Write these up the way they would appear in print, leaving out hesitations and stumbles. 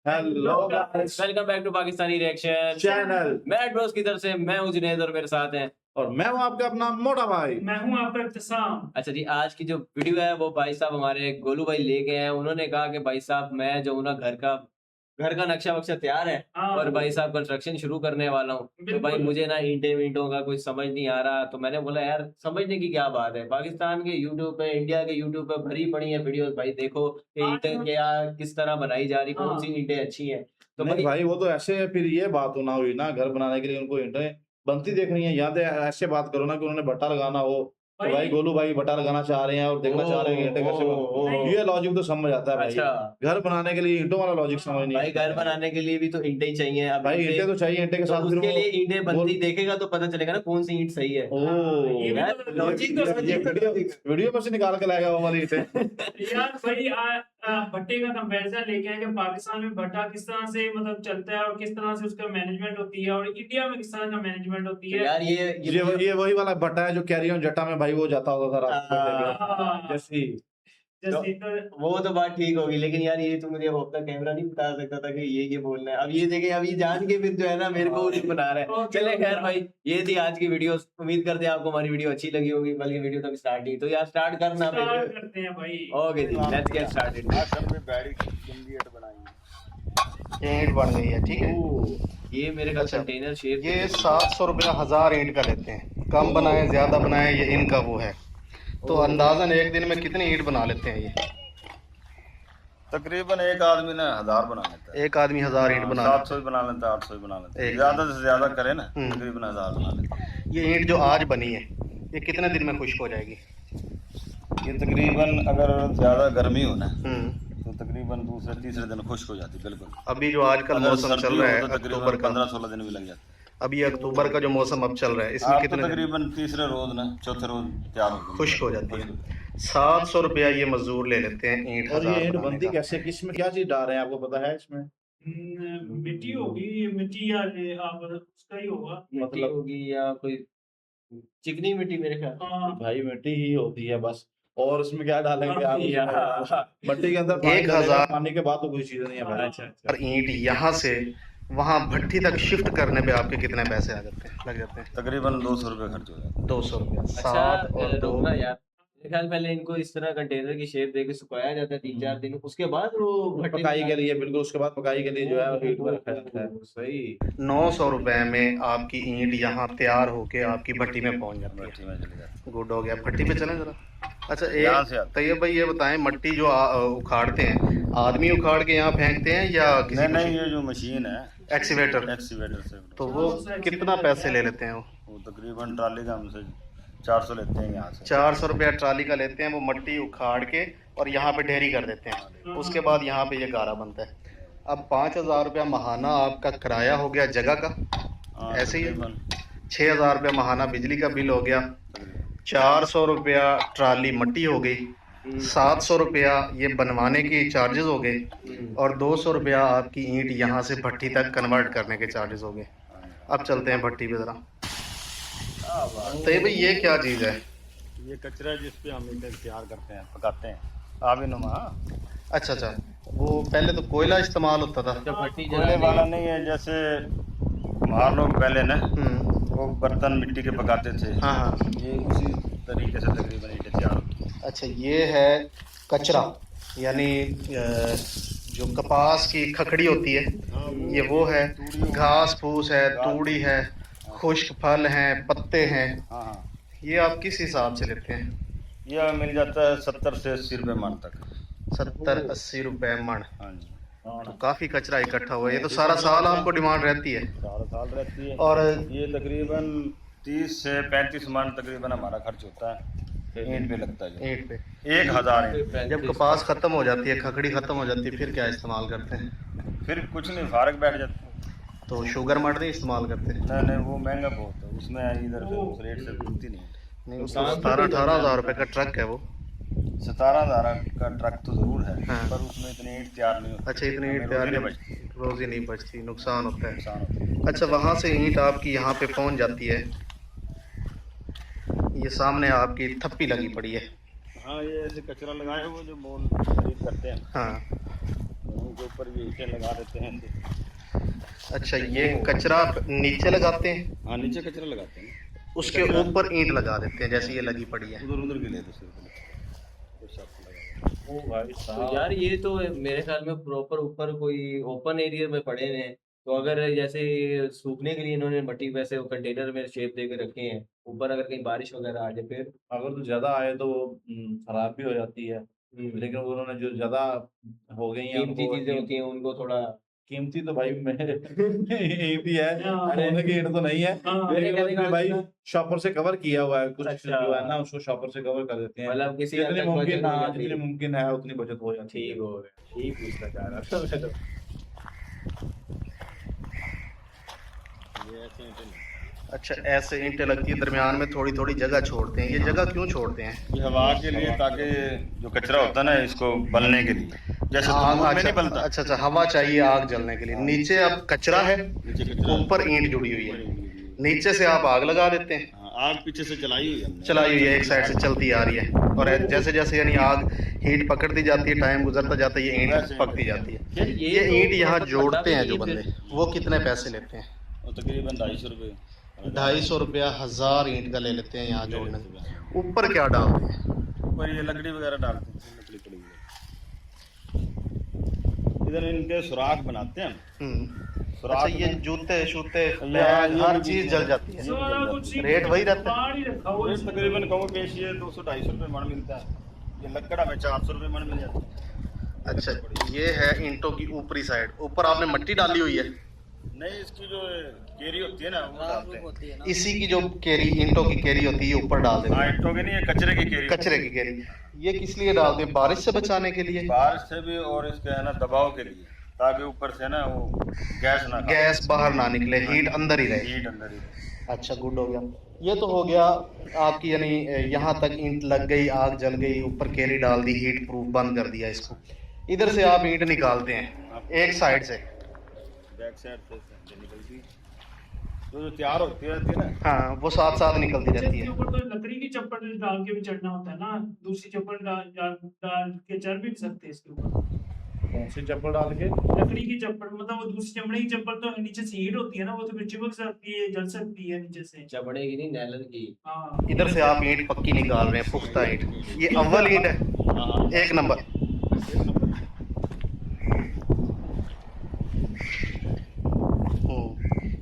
Hello guys, welcome back to Pakistani reaction channel. Mad bros की तरफ से मैं हूं जुनैद और मेरे साथ हैं। और मैं हूं आपका अपना मोटा भाई। मैं हूं आपका इब्तिसाम। अच्छा जी, आज की जो वीडियो है वो भाई साहब हमारे गोलू भाई लेके आए हैं। उन्होंने कहा कि भाई साहब मैं जो हूं ना घर का नक्शा वक्शा तैयार है हाँ, और भाई साहब कंस्ट्रक्शन शुरू करने वाला हूँ। तो भाई बिल्कुल। मुझे ना ईंटें वींटों का कुछ समझ नहीं आ रहा। तो मैंने बोला यार समझने की क्या बात है, पाकिस्तान के यूट्यूब पे, इंडिया के यूट्यूब पे भरी पड़ी है वीडियोस। भाई देखो कि हाँ, ईंटें क्या किस तरह बनाई जा रही, कौन सी हाँ। ईंटें अच्छी हैं। तो नहीं भाई भाई, वो तो ऐसे है, फिर ये बात तो ना हुई ना, घर बनाने के लिए उनको ईंटें बनती देखनी है। यहाँ तो ऐसे बात करो ना कि उन्होंने भट्टा लगाना हो तो भाई गोलू भाई भट्टा लगाना चाह रहे हैं और देखना चाह रहे हैं कि ईंटें कैसे ओह, ये लॉजिक तो समझ आता है भाई। अच्छा घर बनाने के लिए ईंटों वाला लॉजिक समझ नहीं भाई, आता घर बनाने के लिए भी तो ईंटें ही चाहिए। अब भाई। ईंटें तो चाहिए, ईंटें के तो साथ फिर उसके वो लिए ईंटें बनती गोल- देखेगा तो पता चलेगा ना कौन सी ईंट सही है। ओह, ये भी यार, तो लॉजिक तो ये वीडियो में से निकाल के लाएगा वो वाली ईंटें। यार भाई भट्टे का कंपैरिजन लेके आए कि पाकिस्तान में भट्टा किस तरह से मतलब चलता है और किस तरह से उसका मैनेजमेंट होती है और इंडिया में किस तरह का मैनेजमेंट होती तो है। यार ये वही वाला भट्टा है जो कैरी ऑन जट्टा में भाई वो जाता होता था रात को हाँ, जैसी। जैसे वो तो बात ठीक होगी, लेकिन यार ये तो मुझे अब अपना कैमरा नहीं बता सकता था कि ये बोलना है। अब ये देखे, अब ये जान के फिर जो है ना मेरे को नहीं बना रहा है। ओके, चले ओके। खैर भाई, ये थी आज की वीडियो। उम्मीद करते हैं आपको हमारी वीडियो अच्छी लगी होगी, बल्कि वीडियो तक स्टार्ट ही तो यार स्टार्ट करना स्टार्ट फिर। करते हैं भाई। ओके जी, लेट्स गेट स्टार्टेड। ईंट बन गई है, ठीक है। ये मेरे का अच्छा, कंटेनर शेप ये 700 रुपया 1000 ईंट का लेते हैं। कम बनाए ज्यादा बनाए ये इनका वो है। तो अंदाजन एक दिन में कितनी ईंट बना लेते हैं ये? तकरीबन एक आदमी ना 1000 बना लेता है। एक आदमी 1000 ईंट बना 700 ही बना लेता है, 800 ही बना लेता है। एक ज्यादा से ज्यादा करे ना हम्म। तकरीबन 1000 बना लेता है। लेते। ये ईंट जो आज बनी है ये कितने दिन में खुश्क हो जाएगी? ये तकरीबन अगर ज्यादा गर्मी हो ना हम्म। तो तकरीबन दूसरे तीसरे दिन खुश्क हो जाती है बिल्कुल। अभी जो आजकल अगर मौसम सर्दी चल हो रहा है तो अक्टूबर तकरीबन का, 15-16 दिन भी लग जाते हैं। अभी अक्टूबर का जो मौसम अब चल रहा है इसमें आप तो कितने दिन तकरीबन तीसरे रोज ना चौथे रोज तैयार हो खुश्क हो जाती है? 700 रुपया ये मजदूर ले लेते हैं ईंट और ये 1000 ईंट बनाने बनती का। कैसे, किसमें क्या चीज डाल रहे हैं, आपको पता है इसमें? मिट्टी होगी, ये मिट्टी या आप उसका ही होगा। मतलब मतलब होगी या कोई चिकनी मिट्टी मेरे ख्याल। हाँ, भाई मिट्टी ही होती है बस, और उसमें क्या डालेंगे आप? यार। मिट्टी के अंदर पानी 1000 डालेगा, पानी के बाद तो कोई चीज नहीं है भाई। अच्छा और ईंट यहाँ से वहाँ भट्टी तक शिफ्ट करने पे आपके कितने पैसे आ जाते हैं, लग जाते हैं? तकरीबन 200 रुपये खर्च हो जाता 200 रुपया। अच्छा, 7 और 2 रुकना यार, मेरे ख्याल पहले इनको इस तरह कंटेनर की शेप देके सुखाया जाता है 3-4 दिन, उसके बाद वो भट्टी पकाई के लिए, बिल्कुल उसके बाद पकाई के लिए जो है हीट पर रखा जाता है। सही। 900 रुपए में आपकी ईंट यहाँ तैयार होके आपकी भट्टी में पहुंच है। जाती भट्टी में चली जाती है। गुड हो गया। भट्टी पे चलें जरा। अच्छा, यहाँ से एक आती तैयब भाई ये बताएं, मट्टी जो उखाड़ते हैं, आदमी उखाड़ के यहाँ फेंकते हैं या है। किसी नहीं ये जो मशीन है एक्सीवेटर? एक्सीवेटर से तो वो कितना पैसे ले लेते हैं? वो तकरीबन ट्राली का हमसे 400 लेते हैं यहाँ से। 400 रुपया ट्राली का लेते हैं। वो मट्टी उखाड़ के और यहाँ पे ढेरी कर देते हैं। उसके बाद यहाँ पे ये गारा बनता है। अब 5000 रुपया महाना आपका किराया हो गया जगह का, हाँ, ऐसे ही है। तकरीबन 6000 रुपया महाना बिजली का बिल हो गया। तकरीबन। 400 रुपया ट्राली मट्टी हो गई। 700 रुपया ये बनवाने की चार्जेस हो गए और 200 रुपया आपकी ईंट यहाँ से भट्टी तक कन्वर्ट करने के चार्जेस हो गए। अब चलते हैं भट्टी पे ज़रा। तो ये भाई ये क्या चीज़ है? ये कचरा जिस पे हम ईंटें तैयार करते हैं, पकाते हैं, आबी नुमा। अच्छा अच्छा, वो पहले तो कोयला इस्तेमाल होता था। जब भट्टी कोयले वाला नहीं है, जैसे हमारे लोग पहले ना वो बर्तन मिट्टी के पकाते थे। हाँ हाँ। ये उसी तरीके से तकरीबन ईंटें तैयार होती हैं। अच्छा, ये है कचरा, यानी जो कपास की खखड़ी होती है, ये वो है। घास फूस है, तूड़ी है, खुश्क फल हैं, पत्ते हैं। हाँ हाँ, ये आप किस हिसाब से लेते हैं? ये हमें मिल जाता है 70 से 80 रुपये मन तक। 70-80 रुपए मण। हाँ जी, तो काफ़ी कचरा इकट्ठा हुआ है। ये तो सारा साल आपको डिमांड रहती है। साल साल रहती है। और ये तकरीबन 30 से 35 मन तकरीबन हमारा खर्च होता है ईंट पे लगता है। ईंट पे 1000 ईंट। जब कपास ख़त्म हो जाती है, खखड़ी ख़त्म हो जाती है, फिर क्या इस्तेमाल करते हैं? फिर कुछ नहीं, फारक बैठ जाते हैं। तो शुगर मड नहीं इस्तेमाल करते? नहीं नहीं, वो महंगा बहुत है, उसमें इधर से उस रेट से मिलती नहीं। नहीं, उसका 17-18 हज़ार रुपये का ट्रक है वो। 17,000 का ट्रक तो जरूर है, हाँ। पर उसमें इतनी ईंट तैयार नहीं होती। अच्छा, इतनी ईंट हमें तैयार रोजी नहीं बचती, रोज़ी नहीं बचती, नुकसान होता है। नुकसान होता है। अच्छा, वहाँ से ईंट आपकी यहाँ पे पहुँच जाती है। ये सामने आपकी थप्पी लगी पड़ी है। हाँ, ये ऐसे कचरा लगाए वो जो मोल खरीद करते हैं, हाँ, के ऊपर ये ईंटें लगा देते हैं। अच्छा, ये कचरा नीचे लगाते हैं, हाँ, नीचे कचरा लगाते हैं, उसके ऊपर ईंट लगा देते हैं, जैसे ये लगी पड़ी है। उधर के लिए तो सिर्फ ओ भाई तो साहब, यार ये तो मेरे ख्याल में प्रॉपर ऊपर कोई ओपन एरिया में पड़े हुए हैं, तो अगर जैसे सूखने के लिए इन्होंने मट्टी वैसे वो कंटेनर में शेप दे के रखे हैं, ऊपर अगर कहीं बारिश वगैरह आ जाए फिर अगर तो ज्यादा आए तो वो खराब भी हो जाती है। लेकिन उन्होंने जो ज्यादा हो गई हैं कीमती उनको चीजें होती हैं उनको थोड़ा कीमती तो भाई मेरे यही भी है, हाँ। सोने की ईंट तो नहीं है। हाँ। लेकिन कहने का उसमें भाई मतलब- शॉपर से कवर किया हुआ है, कुछ अच्छा। जो है ना उसको शॉपर से कवर कर देते हैं। मतलब किसी हद जितनी तक मुमकिन बचत हो हाँ, जाती जितनी है। मुमकिन है उतनी बचत हो जाती है। ठीक हो गया, ठीक पूछना चाह रहा था मैं तो। ये ऐसे ईंटें नहीं। अच्छा, ऐसे ईंटें लगती है, दरमियान में थोड़ी थोड़ी जगह छोड़ते हैं। ये जगह क्यों छोड़ते हैं? ये हवा के लिए, ताकि जो कचरा होता है ना इसको बलने के लिए, जैसे आग, तंदूर में नहीं अच्छा बलता। अच्छा अच्छा, हवा चाहिए आग जलने के लिए। नीचे अब कचरा है, नीचे कचरा, ऊपर ईंट जुड़ी हुई है, नीचे से आप आग लगा देते हैं। हाँ, आग पीछे से चलाई हुई है हमने। चलाई हुई है, एक साइड से चलती आ रही है, और जैसे जैसे यानी आग हीट पकड़ती जाती है, टाइम गुजरता जाता है, ये ईंट पकती जाती है। यार ये तो ईंट यहाँ मतलब जोड़ते हैं पता जो भी नहीं बंदे, वो कितने पैसे लेते हैं? और तकरीबन 250 रुपये, 250 रुपया 1000 ईंट का ले लेते हैं यहाँ जोड़ने में। ऊपर क्या डालते हैं? ऊपर ये लकड़ी वगैरह डालते हैं, लकड़ी पड़ी हुई है। इधर इनके सुराख बनाते हैं। अच्छा, ये जूते शूते ये बैग हर भी चीज जल जाती है। सारा कुछ रेट वही रहता है? बाहर ही रखा हुआ है। रेट तकरीबन कहो पेश ये 200-250 रुपये मन मिलता है। ये लकड़ा में 400 रुपये मन मिल जाता है। अच्छा, ये है ईंटों की ऊपरी साइड, ऊपर आपने मिट्टी डाली हुई है। नहीं, इसकी जो केरी होती है ना वो डालते हैं। इसी की जो केरी, ईंटों की केरी होती है, ऊपर डाल देते हाँ, हैं। ईंटों की नहीं, ये कचरे की केरी। कचरे की केरी, ये किस लिए डालते हैं? बारिश से बचाने के लिए? बारिश से भी, और इसके है ना दबाव के लिए, ताकि ऊपर से ना वो गैस ना खाए। गैस बाहर ना निकले, हीट अंदर ही रहे। हीट अंदर ही रहे। अच्छा, गुड हो गया। ये तो हो गया आपकी, यानी यहाँ तक ईंट लग गई, आग जल गई, ऊपर केरी डाल दी, हीट प्रूफ बंद कर दिया इसको। इधर से आप ईंट निकालते हैं एक साइड से, बैक साइड से निकलती जो तैयार होती रहती है ना। हाँ, वो साथ साथ निकलती रहती इसके है। ऊपर तो लकड़ी की चप्पल डाल के भी चढ़ना होता है ना, दूसरी चप्पल डाल के चढ़ भी सकते हैं इसके ऊपर। कौन सी चप्पल डाल के? लकड़ी की चप्पल, मतलब वो दूसरी चमड़े की चप्पल तो नीचे से हीट होती है ना, वो तो फिर चिपक सकती है, जल सकती है नीचे से। चमड़े की नहीं, नैलन की। हाँ, इधर से आप ईंट पक्की निकाल रहे हैं, पुख्ता ईंट। ये अव्वल ईंट है, हाँ, एक नंबर।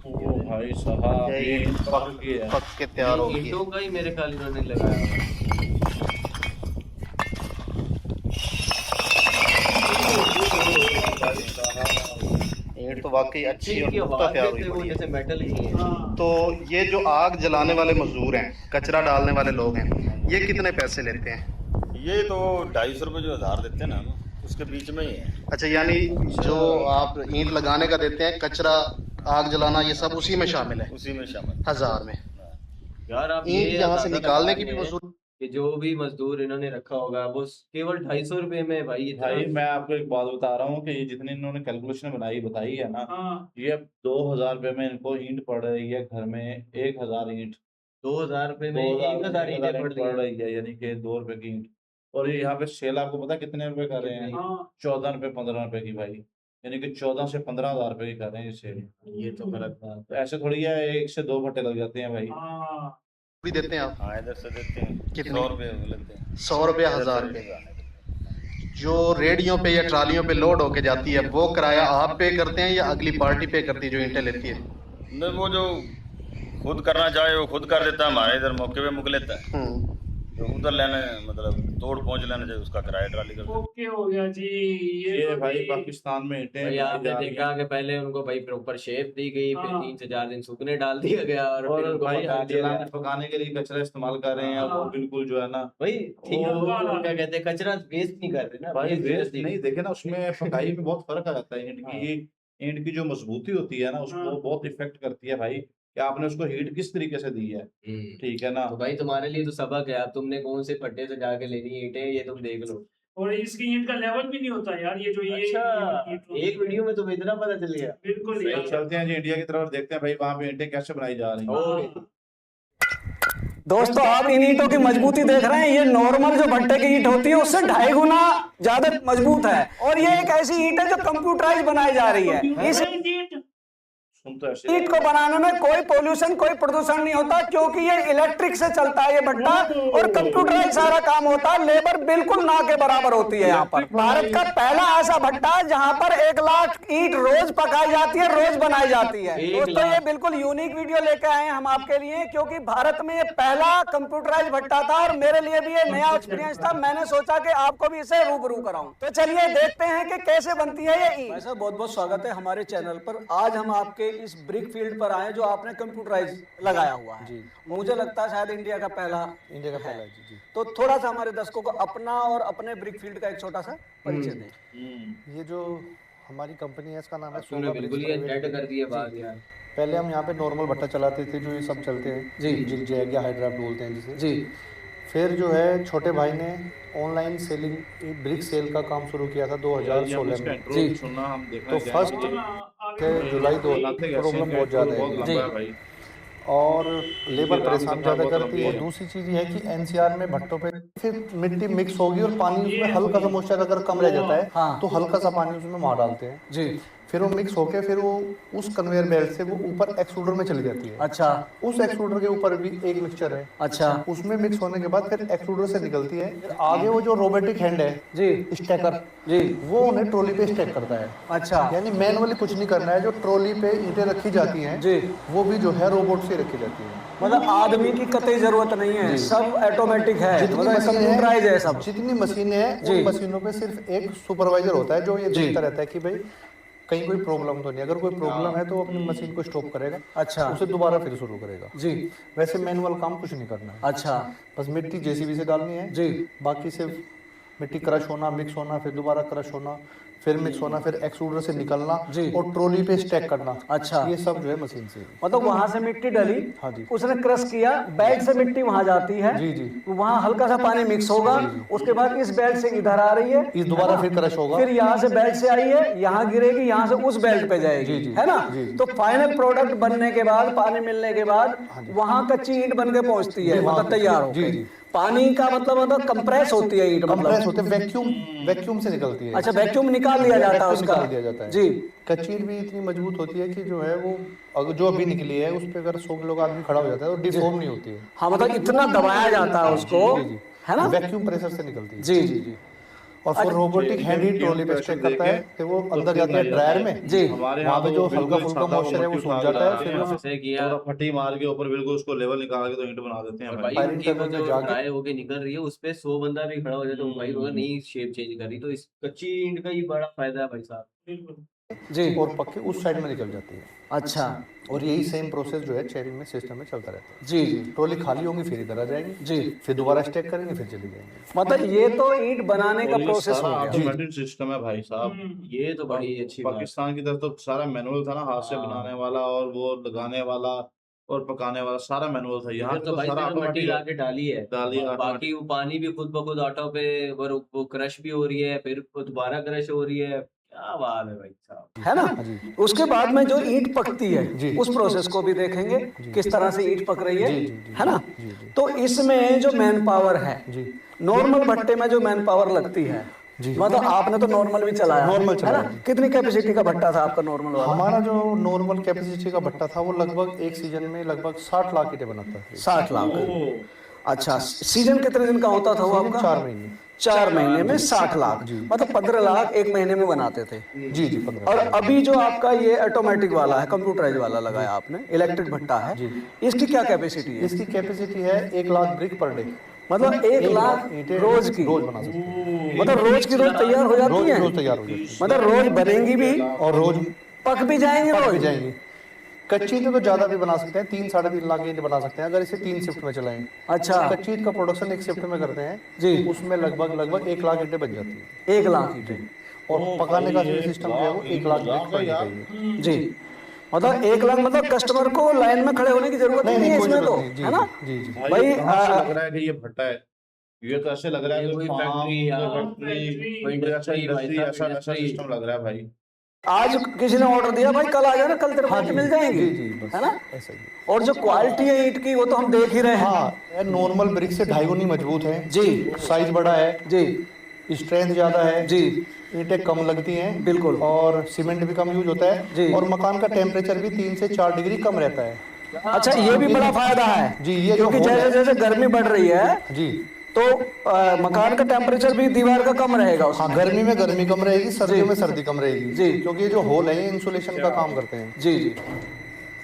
ओ भाई साहब, ये ये ईंट पक गई है। पक के तैयार हो गई है। ईंटों का ही मेरे ख्याल इन्होंने लगाया हुआ है। ईंट तो वाकई अच्छी और इनकी पुख्ता आवाज तैयार हुई देते वो पड़ी है। जैसे मेटल ही है। हाँ। तो ये जो आग जलाने वाले मजदूर हैं, कचरा डालने वाले लोग हैं, ये कितने पैसे लेते हैं? ये तो 250 रुपये जो 1000 देते हैं ना, उसके बीच में ही है। अच्छा, यानी जो आप ईंट लगाने का देते हैं, कचरा आग जलाना ये सब उसी में शामिल है, उसी में शामिल। 1000 में। यार आप ईंट ये यहाँ से अंदाजा निकालने लगा की भी लें मजदूर। कि जो भी मजदूर इन्होंने रखा होगा वो केवल 250 रुपए में भाई इतना भाई मैं आपको एक बात बता रहा हूँ कि ये जितनी इन्होंने कैलकुलेशन बताई है ना, हाँ, ये 2000 रुपये में इनको ईंट पड़ रही है घर में। 1000 ईंट, 2000 रुपए में 2000 1000 ईंटें पड़ पड़ रही रही है, यानी कि 2 रुपए की ईंट। और ये यहाँ पे सेल आपको पता है कितने रुपए कर रहे हैं? हाँ। 14 रुपए 15 रुपए की भाई, यानी कि 14 से 15 हजार रुपए की कर रहे हैं ये सेल। ये तो गलत बात तो ऐसे थोड़ी है, 1 से 2 फट्टे लग जाते हैं भाई। हाँ, भी देते हैं आप? हाँ, इधर से देते हैं कितने? 100 रुपये लगते हैं। 100 रुपया 1000 रुपये। जो रेडियो पे या ट्रालियों पे लोड होके जाती है, वो किराया आप पे करते हैं या अगली पार्टी पे करती है जो ईंटें लेती है? नहीं, वो जो खुद करना चाहे वो खुद कर देता है, हमारे इधर मौके पे मुक लेता है। जो उधर लेने, मतलब तोड़ पहुंच लेना चाहिए, उसका किराया ट्राली कर देता ओके हो गया जी। ये तो भाई भी- पाकिस्तान में ईंटें भाई बनाई आपने जा रही देखा हैं। कि पहले उनको भाई प्रॉपर शेप दी गई, फिर हाँ। 3 से 4 दिन सूखने डाल दिया गया और फिर और उनको भाई पका दिया जलाने गया। पकाने के लिए कचरा इस्तेमाल कर रहे हैं, हाँ। वो बिल्कुल जो है ना भाई ठीक है, वो वो वाला। क्या कहते हैं, कचरा वेस्ट नहीं कर रहे ना भाई waste वेस्ट नहीं। नहीं, देखे ना उसमें पकाई में बहुत फर्क आ जाता है। ईंट की जो मजबूती होती है ना, उसको हाँ। बहुत इफेक्ट करती है भाई कि आपने उसको हीट किस तरीके से दी है। ठीक है ना? तो भाई तुम्हारे लिए तो सबक है, अब तुमने कौन से फट्टे से जाके लेनी है ईंटें, ये तुम देख लो। और इसकी ईंट का लेवल भी नहीं होता यार, ये जो ये अच्छा, ईंट होती एक है। वीडियो में तुम्हें इतना पता चल गया। बिल्कुल तो यार। चलते हैं जी इंडिया की तरफ, देखते हैं भाई वहां पे ईंटें कैसे बनाई जा रही हैं। ओके। हाँ। दोस्तों आप इन ईंटों की मजबूती देख रहे हैं, ये नॉर्मल जो भट्टे की ईंट होती है उससे 2.5 गुना ज्यादा मजबूत है, और ये एक ऐसी ईंट है जो कंप्यूटराइज बनाई जा रही है। इस ईंट को बनाने में कोई पोल्यूशन, कोई प्रदूषण नहीं होता, क्योंकि ये इलेक्ट्रिक से चलता है ये भट्टा, और कंप्यूटराइज सारा काम होता है। लेबर बिल्कुल ना के बराबर होती है यहाँ पर। भारत का पहला ऐसा भट्टा है जहाँ पर 1 लाख ईंट रोज पकाई जाती है, रोज बनाई जाती है। दोस्तों ये बिल्कुल यूनिक वीडियो लेके आए हैं हम आपके लिए, क्योंकि भारत में ये पहला कंप्यूटराइज भट्टा था, और मेरे लिए भी ये नया एक्सपीरियंस था। मैंने सोचा कि आपको भी इसे रूबरू कराऊं। तो चलिए देखते हैं कि कैसे बनती है ये ईंट। वैसे बहुत बहुत स्वागत है हमारे चैनल पर। आज हम आपके इस ब्रिक फील्ड पर आए जो आपने कंप्यूटराइज लगाया हुआ है। जी, मुझे लगता है शायद इंडिया का पहला है। जी। तो थोड़ा सा हमारे दर्शकों को अपना और अपने ब्रिक फील्ड का एक छोटा सा परिचय दें। ये जो हमारी कंपनी है इसका नाम है तूने बिल्कुल ये डेड कर दिया बात यार। पहले हम यहाँ पे नॉर्मल भट्टा चलाते थे, जो ये सब चलते हैं जी, जिग जैग या हाइड्राफ्ट बोलते हैं जिसे जी। फिर जो है छोटे भाई ने ऑनलाइन सेलिंग ब्रिक सेल का काम शुरू किया था 2016 में जी। तो फर्स्ट जुलाई 2 प्रॉब्लम बहुत ज़्यादा है जी, और लेबर परेशान ज़्यादा करती है। दूसरी चीज़ ये है कि एनसीआर में भट्टों पे फिर मिट्टी मिक्स होगी और पानी उसमें हल्का सा मॉइस्चर अगर कम रह जाता है तो हल्का सा पानी उसमें मार डालते हैं जी। फिर वो मिक्स होके फिर वो उस कन्वेयर बेल्ट से वो ऊपर एक्सट्रूडर में चली जाती है। अच्छा, उस एक्सट्रूडर के ऊपर भी एक मिक्सचर है। अच्छा, उसमें मिक्स होने के बाद फिर एक्सट्रूडर से निकलती है। फिर आगे वो जो रोबोटिक हैंड है जी, स्टैकर जी, वो उन्हें ट्रॉली पे स्टैक करता है। अच्छा, यानी मैनुअली कुछ नहीं करना है। जो ट्रॉली पे ईंटें रखी जाती हैं जी, वो भी जो है रोबोट से रखी जाती है। मतलब आदमी की कतई जरूरत नहीं है, सब ऑटोमेटिक है, कंप्यूटराइज है सब। जितनी मशीनें हैं उन मशीनों पे सिर्फ एक सुपरवाइजर होता है जो ये देखता रहता है कि भाई कहीं कोई प्रॉब्लम तो नहीं। अगर कोई प्रॉब्लम है तो वो अपनी मशीन को स्टॉप करेगा। अच्छा, उसे दोबारा फिर शुरू करेगा जी। वैसे मैनुअल काम कुछ नहीं करना है। अच्छा, बस मिट्टी जेसीबी से डालनी है जी। बाकी सिर्फ मिट्टी क्रश होना, मिक्स होना, फिर दोबारा क्रश होना, फिर मिक्स होना, फिर एक्सट्रूडर से निकलना जी, और ट्रॉली पे स्टैक करना। अच्छा, ये सब जो है मशीन से। मतलब वहाँ से मिट्टी डाली, हाँ जी, उसने क्रश किया, बेल्ट से मिट्टी वहाँ जाती है जी जी, वहाँ हल्का सा पानी मिक्स होगा, उसके बाद इस बेल्ट से इधर आ रही है, इस दोबारा फिर क्रश होगा, फिर यहाँ से बेल्ट से आई है, यहाँ गिरेगी, यहाँ से उस बेल्ट पे जाएगी, है ना। तो फाइनल प्रोडक्ट बनने के बाद, पानी मिलने के बाद वहाँ कच्ची ईंट बन के पहुँचती है, मतलब तैयार हो। पानी का मतलब कंप्रेस होती है ईंट, कंप्रेस होते हैं, वैक्यूम से निकलती है। अच्छा, वैक्यूम निकाल लिया जाता है उसका, दिया जाता है जी। कच्ची ईंट भी इतनी मजबूत होती है कि जो है वो अगर जो अभी निकली है उस पे अगर 100 किलो का आदमी खड़ा हो जाता है तो डिफॉर्म नहीं होती है। हाँ, मतलब इतना दबाया जाता है उसको, है ना, वैक्यूम प्रेशर से निकलती है जी जी जी। और फिर रोबोटिक हैंड ही ट्रॉली पे स्टैक करता है, फिर वो अंदर जाता है ड्रायर में जी। वहाँ पे जो हल्का फुल्का मॉइस्चर है वो सूख जाता है, फिर वो फटी मार के ऊपर बिल्कुल उसको लेवल निकाल के तो ईंट बना देते हैं भाई। उनकी वो जो ड्राई होके निकल रही है उस पे 100 बंदा भी खड़ा हो जाए तो भाई वो नहीं शेप चेंज कर रही। तो इस कच्ची ईंट का ही बड़ा फायदा है भाई साहब जी, और पक्के उस साइड में निकल जाती है। अच्छा, और यही सेम प्रोसेस जो है चेयरिंग में सिस्टम में चलता रहता है जी जी। ट्रॉली खाली होंगी फिर इधर आ जाएंगे जी, फिर दोबारा स्टैक करेंगे, फिर चली जाएंगे। मतलब ये तो ईंट बनाने का प्रोसेस हो गया, ऑटोमेटिक सिस्टम है भाई साहब। ये तो बड़ी अच्छी बात। पाकिस्तान की तरफ तो सारा मैनुअल था ना, हाथ से बनाने वाला और वो लगाने वाला और पकाने वाला सारा मैनुअल था। यहाँ तो भाई सारा मिट्टी लाके डाली है, बाकी वो पानी भी खुद ब खुद ऑटो पे वो क्रश भी हो रही है, फिर दोबारा क्रश हो रही है। क्या बात है भाई साहब, है ना। उसके बाद में जो ईंट पकती है उस प्रोसेस को भी देखेंगे, किस तरह से ईंट पक रही है ना। तो इसमें जो मैन पावर है, नॉर्मल भट्टे में जो मैन पावर लगती है, मतलब आपने तो नॉर्मल भी चलाया, नॉर्मल चलाया। कितनी कैपेसिटी का भट्टा था आपका नॉर्मल वाला? हमारा जो नॉर्मल कैपेसिटी का भट्टा था वो लगभग एक सीजन में लगभग 60 लाख ईंटें बनाता है। 60 लाख। अच्छा, सीजन कितने दिन का होता था वो आपका? 4 महीने। 4 महीने में 60 लाख, मतलब 15 लाख एक महीने में बनाते थे जी जी 15। और अभी जो आपका ये ऑटोमेटिक वाला है, कंप्यूटराइज वाला लगाया आपने, इलेक्ट्रिक भट्टा है, इसकी क्या कैपेसिटी है? इसकी कैपेसिटी है 1 लाख ब्रिक पर डे, मतलब 1 लाख रोज की, रोज बना सकते हैं। मतलब रोज की रोज तैयार हो जाती है, रोज तैयार हो जाती है, मतलब रोज बनेंगी भी और रोज पक भी जाएंगे, रोज जाएंगी। कच्ची ईंट तो ज्यादा भी बना सकते हैं, 3-3.5 लाख ईंट बना सकते हैं अगर इसे 3 शिफ्ट में चलाएं। अच्छा, कच्ची ईंट का प्रोडक्शन 1 शिफ्ट में करते हैं जी, उसमें लगभग 1 लाख ईंटें बन जाती है। 1 लाख ईंटें, और पकाने का जो सिस्टम है वो 1 लाख जी। मतलब 1 लाख, मतलब कस्टमर को लाइन में खड़े होने की जरूरत नहीं है इसमें तो, है ना जी जी। भाई लग रहा है कि ये भट्टा है, ये तो ऐसे लग रहा है कोई फैक्ट्री या ऐसा सिस्टम लग रहा है भाई। आज किसी ने ऑर्डर दिया भाई कल आ जाना, कल तेरे को हाँ ईंट जी, मिल जाएंगी, जी, जी, बस है ना। ऐसा ही। और जो क्वालिटी है ईंट की वो तो हम देख ही रहे हैं। हाँ, नॉर्मल ब्रिक से 2.5 गुनी मजबूत है जी साइज बड़ा है जी स्ट्रेंथ ज्यादा है जी ईंटें कम लगती हैं बिल्कुल। और सीमेंट भी कम यूज होता जी। है और मकान का टेम्परेचर भी 3 से 4 डिग्री कम रहता है। अच्छा ये भी बड़ा फायदा है जी, ये जो क्योंकि होल जैसे है- जैसे गर्मी बढ़ रही है जी तो मकान का टेम्परेचर भी दीवार का कम रहेगा हाँ, उसमें। गर्मी में गर्मी कम रहेगी, सर्दियों जी। में सर्दी कम रहेगी जी। क्योंकि ये जो होल है ये इंसुलेशन का काम करते हैं। जी जी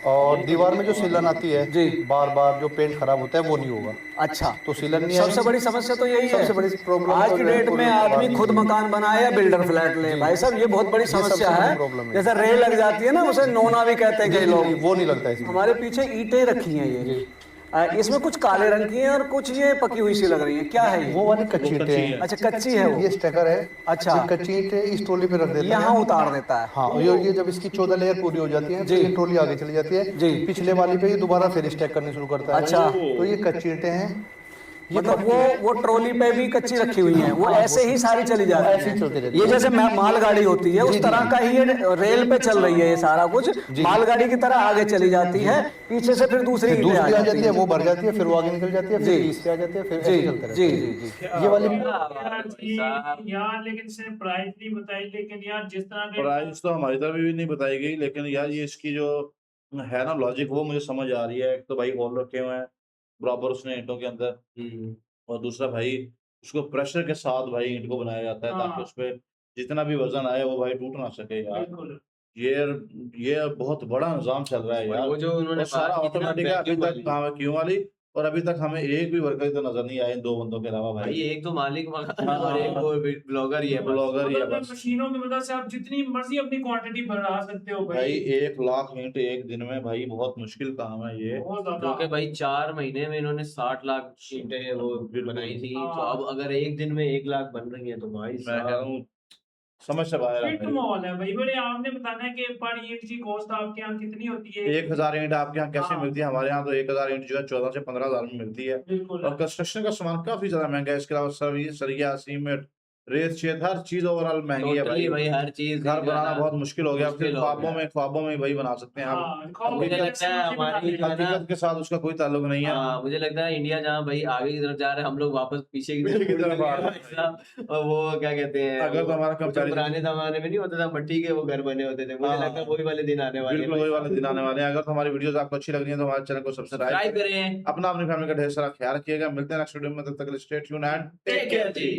और दीवार में जो सीलन आती है जी। बार बार जो पेंट खराब होता है वो नहीं होगा। अच्छा तो सीलन नहीं सबसे आएगी। बड़ी समस्या तो यही है। सबसे बड़ी प्रॉब्लम आज तो की जो है डेट में पूरी आदमी दीवार खुद की। मकान बनाए या बिल्डर फ्लैट ले, भाई साहब ये बहुत बड़ी सबसे समस्या बड़ी है। प्रॉब्लम है। जैसे रेल लग जाती है ना उसे नोना भी कहते हैं कई लोग। वो नहीं लगता इसमें। हमारे पीछे ईंटें रखी हैं ये, इसमें कुछ काले रंग की हैं और कुछ ये पकी हुई सी लग रही हैं, क्या है ये? वो वाली कच्ची ईंटें हैं। अच्छा कच्ची है वो, ये स्टेकर है। अच्छा। ये कच्ची ईंटें इस ट्रॉली पे रख देते हैं। यहाँ उतार देता है। हाँ, ये जब इसकी 14 लेयर पूरी हो जाती है तो जी। ये ट्रॉली आगे चली जाती है। जी। पिछले वाली पे ये दोबारा फिर स्टैक करनी शुरू करता है। अच्छा। तो ये कच्ची ईंटें हैं। ये मतलब वो ट्रॉली पे भी कच्ची रखी हुई है, वो ऐसे ही सारी चली जाती ऐसे ही चलती है। रहती ये है। जैसे मालगाड़ी होती है उस तरह का ही ये रेल पे चल रही है, ये सारा कुछ मालगाड़ी की तरह आगे चली जाती है, पीछे से फिर दूसरी फिर ईंटें दूसरी आ आ जाती है, वो भर जाती है, फिर वो आगे निकल जाती है, जी। फिर तीसरी आ जाती है, फिर जी ऐसे चलता रहता जी है। जी जी। ये वाली यार लेकिन सिर्फ प्राइस नहीं बताई, लेकिन यार जिस तरह के प्राइस तो हमारी तरफ भी नहीं बताई गई, लेकिन यार ये इसकी जो है ना लॉजिक वो मुझे समझ आ रही है। एक तो भाई होल रखे हुए हैं बराबर उसने ईंटों के अंदर, और दूसरा भाई उसको प्रेशर के साथ भाई ईंट को बनाया जाता है ताकि हाँ। उस पे जितना भी वजन आए वो भाई टूट ना सके यार। बिल्कुल ये बहुत बड़ा निजाम चल रहा है यार। वो जो उन्होंने और सारा बात की थी ना ऑटोमेटिक है अभी वैक्यूम तक वाली। काम है क्यों वाली, और अभी तक हमें एक भी वर्कर तो नजर नहीं आए इन 2 बंदों के अलावा भाई भाई। एक तो मालिक मकान हाँ, और एक वो ब्लॉगर ही है बस। ब्लॉगर ही है मतलब बस मशीनों की मदद से आप जितनी मर्जी अपनी क्वांटिटी बढ़ा सकते हो भाई। भाई। 1 लाख ईंट एक दिन में भाई बहुत मुश्किल काम है ये। बहुत जो ज्यादा कि भाई 4 महीने में इन्होंने 60 लाख ईंटें वो बनाई थी, तो हाँ। अब अगर एक दिन में 1 लाख बन रही है तो भाई मैं कह रहा साहब हूँ समझ से बाहर है फिट भाई। मॉल है भाई। बड़े आपने बताना है कि पर ईंट की कॉस्ट आपके यहाँ कितनी होती है? 1000 ईंट आपके यहाँ कैसे हाँ। मिलती है? हमारे यहाँ तो 1000 ईंट जो है 14 से 15 हजार में मिलती है। बिल्कुल और कंस्ट्रक्शन का सामान काफी ज्यादा महंगा है। इसके अलावा सरिया सीमेंट रेत छेद हर चीज ओवरऑल महंगी है टोटली भाई। भाई हर चीज घर बनाना बहुत मुश्किल हो गया। मुश्किल फिर हो गया। ख्वाबों में भाई बना सकते हैं आप। हाँ, ख्वाबों मुझे में लगता है जैसे हमारी बना देते हैं। हकीकत के साथ उसका कोई ताल्लुक नहीं है। हाँ, मुझे लगता है इंडिया जहाँ भाई आगे की तरफ जा रहा है, हम लोग वापस पीछे की पीछे की मुड़ तरफ गए आ हैं रहे भाई साहब। और वो क्या कहते हैं, अगर तो हमारा वो जो comparison- पुराने जमाने में नहीं होता था मट्टी के वो घर बने होते थे, मुझे हाँ। लगता है वही वाले दिन आने वाले हैं बिल्कुल भाई वही वाले साहब। दिन आने वाले हैं। अगर तो हमारी वीडियोस आपको अच्छी लग रही है तो हमारे चैनल को सब्सक्राइब सब्सक्राइब करें। अपना अपनी फैमिली का ढेर सारा ख्याल रखिएगा। मिलते हैं नेक्स्ट वीडियो में, तब तक के लिए stay tuned and take care ji.